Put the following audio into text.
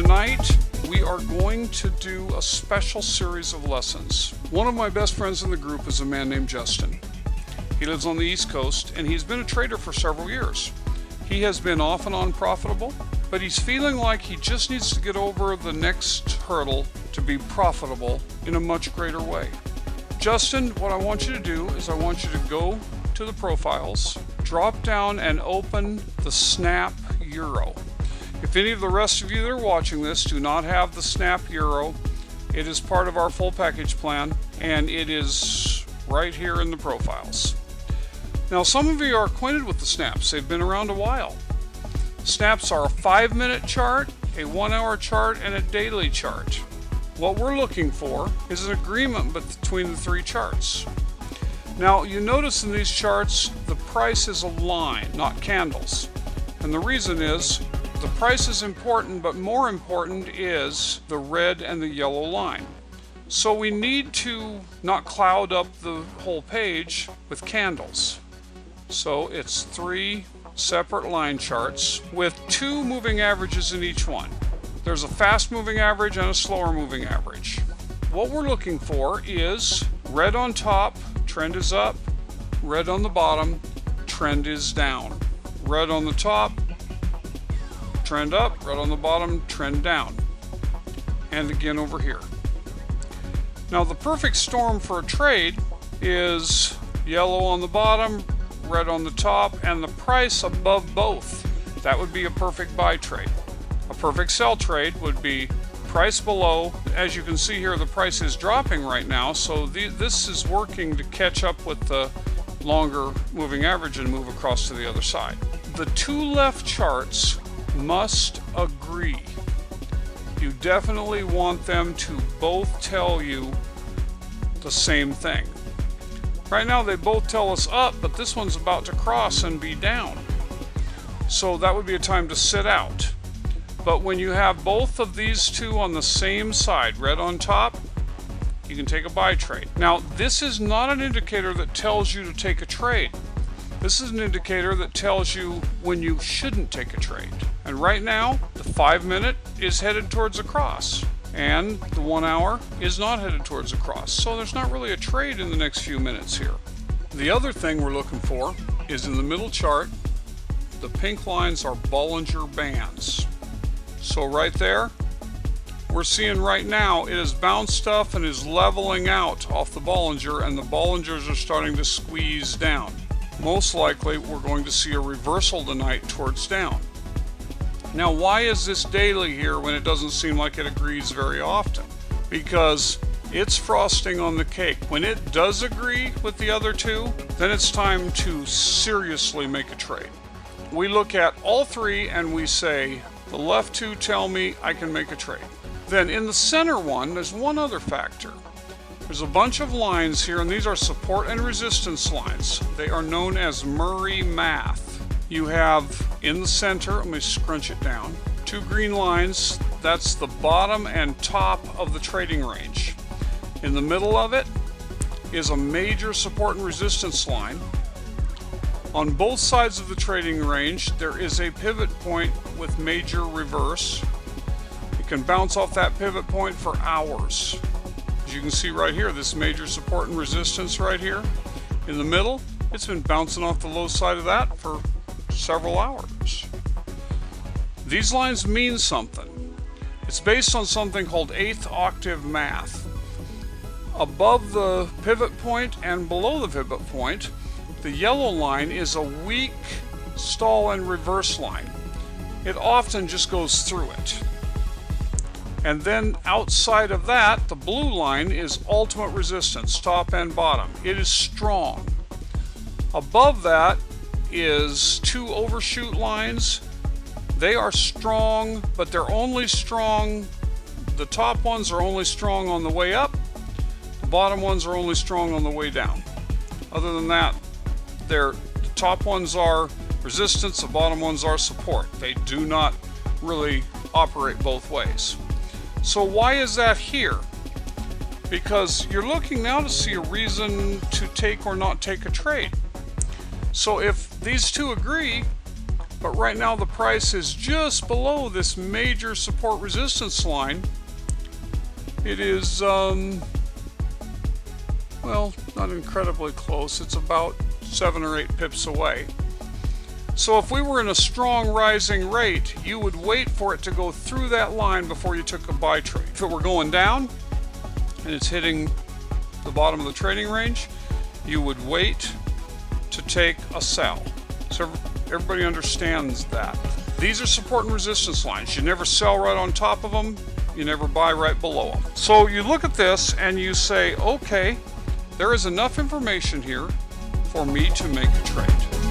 Tonight, we are going to do a special series of lessons. One of my best friends in the group is a man named Justin. He lives on the East Coast, and he's been a trader for several years. He has been off and on profitable, but he's feeling like he just needs to get over the next hurdle to be profitable in a much greater way. Justin, what I want you to do is I want you to go to the profiles, drop down and open the Snap Euro. If any of the rest of you that are watching this do not have the Snap Euro, it is part of our full package plan, and it is right here in the profiles. Now, some of you are acquainted with the snaps. They've been around a while. Snaps are a 5-minute chart, a 1-hour chart, and a daily chart. What we're looking for is an agreement between the three charts. Now, you notice in these charts, the price is a line, not candles. And the reason is, the price is important, but more important is the red and the yellow line. So we need to not cloud up the whole page with candles. So it's 3 separate line charts with 2 moving averages in each one. There's a fast moving average and a slower moving average. What we're looking for is red on top, trend is up, red on the bottom, trend is down. Red on the top, trend up, red on the bottom, trend down. And again over here. Now the perfect storm for a trade is yellow on the bottom, red on the top, and the price above both. That would be a perfect buy trade. A perfect sell trade would be price below. As you can see here, the price is dropping right now, so this is working to catch up with the longer moving average and move across to the other side. The 2 left charts must agree. You definitely want them to both tell you the same thing. Right now they both tell us up, but this one's about to cross and be down. So that would be a time to sit out. But when you have both of these two on the same side, red on top, you can take a buy trade. Now, this is not an indicator that tells you to take a trade. This is an indicator that tells you when you shouldn't take a trade. And right now, the 5-minute is headed towards a cross, and the 1 hour is not headed towards a cross. So there's not really a trade in the next few minutes here. The other thing we're looking for is in the middle chart, the pink lines are Bollinger Bands. So right there, we're seeing right now it has bounced up and is leveling out off the Bollinger, and the Bollingers are starting to squeeze down. Most likely we're going to see a reversal tonight towards down. Now, why is this daily here when it doesn't seem like it agrees very often? Because it's frosting on the cake. When it does agree with the other two, then it's time to seriously make a trade. We look at all three and we say, the left two tell me I can make a trade. Then in the center one, there's one other factor. There's a bunch of lines here, and these are support and resistance lines. They are known as Murray math. You have in the center, let me scrunch it down, 2 green lines. That's the bottom and top of the trading range. In the middle of it is a major support and resistance line. On both sides of the trading range, there is a pivot point with major reverse. You can bounce off that pivot point for hours. As you can see right here, this major support and resistance right here in the middle, it's been bouncing off the low side of that for several hours. These lines mean something. It's based on something called 8th octave math. Above the pivot point and below the pivot point, the yellow line is a weak stall and reverse line. It often just goes through it. And then outside of that, the blue line is ultimate resistance, top and bottom. It is strong. Above that is 2 overshoot lines. They are strong, but they're only strong, the top ones are only strong on the way up, the bottom ones are only strong on the way down. Other than that, the top ones are resistance, the bottom ones are support. They do not really operate both ways. So why is that here? Because you're looking now to see a reason to take or not take a trade. So if these two agree, But right now the price is just below this major support resistance line. It is, well, not incredibly close. It's about 7 or 8 pips away. So if we were in a strong rising rate, you would wait for it to go through that line before you took a buy trade. If it were going down and it's hitting the bottom of the trading range, you would wait to take a sell. So everybody understands that. These are support and resistance lines. You never sell right on top of them. You never buy right below them. So you look at this and you say, okay, there is enough information here for me to make a trade.